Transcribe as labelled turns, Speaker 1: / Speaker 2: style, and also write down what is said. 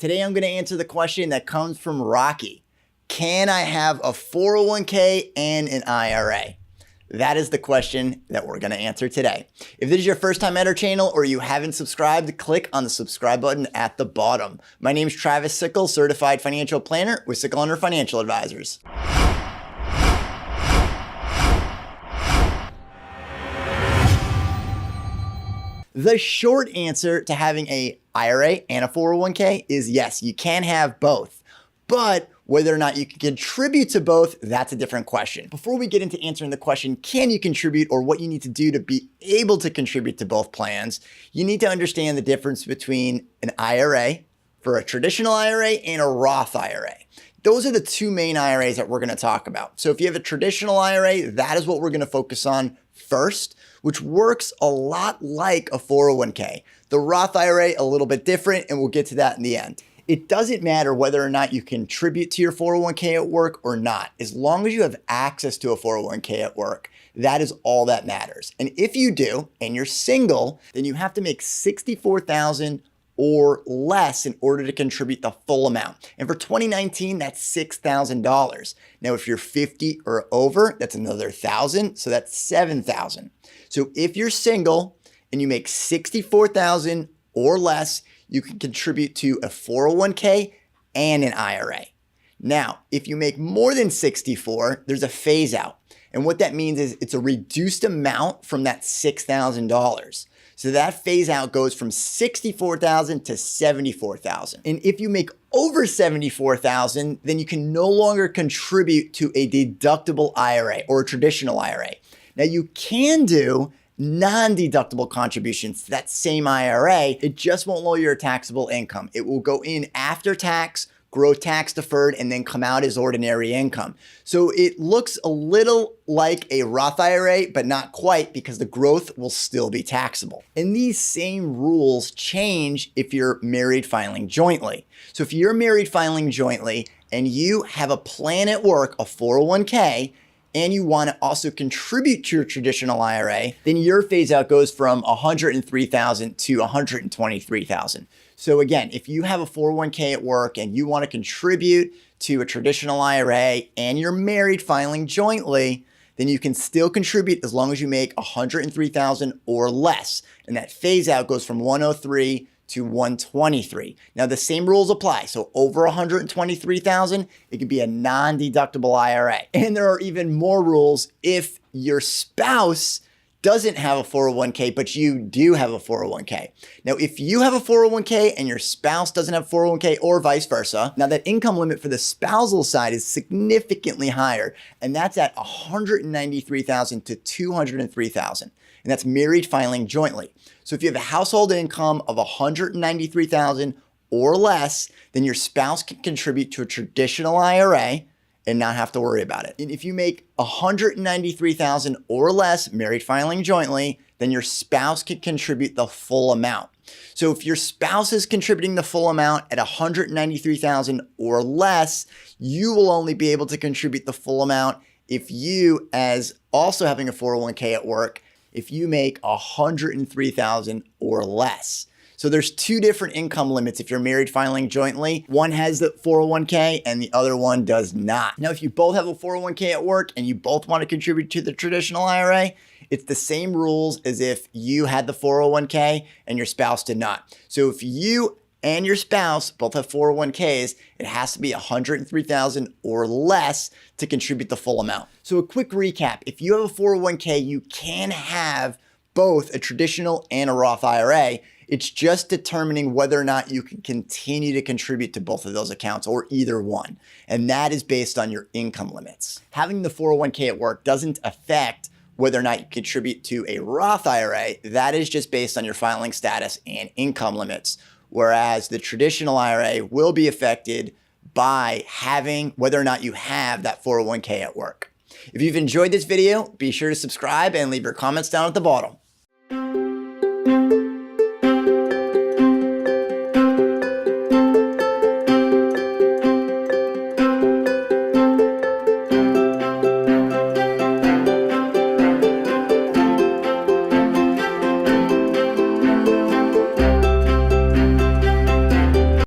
Speaker 1: Today I'm going to answer the question that comes from Rocky. Can I have a 401k and an IRA? That is the question that we're going to answer today. If this is your first time at our channel or you haven't subscribed, click on the subscribe button at the bottom. My name is Travis Sickle, certified financial planner with Sickle & Financial Advisors. The short answer to having a IRA and a 401k is yes, you can have both, but whether or not you can contribute to both, that's a different question. Before we get into answering the question, can you contribute or what you need to do to be able to contribute to both plans, you need to understand the difference between an IRA for a traditional IRA and a Roth IRA. Those are the two main IRAs that we're going to talk about. So if you have a traditional IRA, that is what we're going to focus on first, which works a lot like a 401k. The Roth IRA, a little bit different, and we'll get to that in the end. It doesn't matter whether or not you contribute to your 401k at work or not. As long as you have access to a 401k at work, that is all that matters. And if you do, and you're single, then you have to make $64,000 or less in order to contribute the full amount. And for 2019, that's $6,000. Now, if you're 50 or over, that's another $1,000, so that's $7,000. So if you're single and you make $64,000 or less, you can contribute to a 401k and an IRA. Now, if you make more than 64, there's a phase out. And what that means is it's a reduced amount from that $6,000. So that phase out goes from $64,000 to $74,000. And if you make over $74,000, then you can no longer contribute to a deductible IRA or a traditional IRA. Now you can do non-deductible contributions to that same IRA. It just won't lower your taxable income. It will go in after tax, grow tax deferred, and then come out as ordinary income. So it looks a little like a Roth IRA, but not quite, because the growth will still be taxable. And these same rules change if you're married filing jointly. So if you're married filing jointly and you have a plan at work, a 401k, and you want to also contribute to your traditional IRA, then your phase out goes from $103,000 to $123,000. So again, if you have a 401k at work and you want to contribute to a traditional IRA and you're married filing jointly, then you can still contribute as long as you make $103,000 or less. And that phase out goes from $103,000 to $123,000. Now the same rules apply. So over $123,000, it could be a non-deductible IRA. And there are even more rules if your spouse doesn't have a 401k, but you do have a 401k. Now, if you have a 401k and your spouse doesn't have 401k or vice versa, now that income limit for the spousal side is significantly higher, and that's at $193,000 to $203,000. And that's married filing jointly. So if you have a household income of $193,000 or less, then your spouse can contribute to a traditional IRA and not have to worry about it. And if you make $193,000 or less, married filing jointly, then your spouse can contribute the full amount. So if your spouse is contributing the full amount at $193,000 or less, you will only be able to contribute the full amount if you, as also having a 401k at work, if you make $103,000 or less. So there's two different income limits if you're married filing jointly. One has the 401k and the other one does not. Now, if you both have a 401k at work and you both want to contribute to the traditional IRA, it's the same rules as if you had the 401k and your spouse did not. So if you and your spouse both have 401ks, it has to be $103,000 or less to contribute the full amount. So a quick recap, if you have a 401k, you can have both a traditional and a Roth IRA. It's just determining whether or not you can continue to contribute to both of those accounts or either one. And that is based on your income limits. Having the 401k at work doesn't affect whether or not you contribute to a Roth IRA. That is just based on your filing status and income limits. Whereas the traditional IRA will be affected by having whether or not you have that 401k at work. If you've enjoyed this video, be sure to subscribe and leave your comments down at the bottom.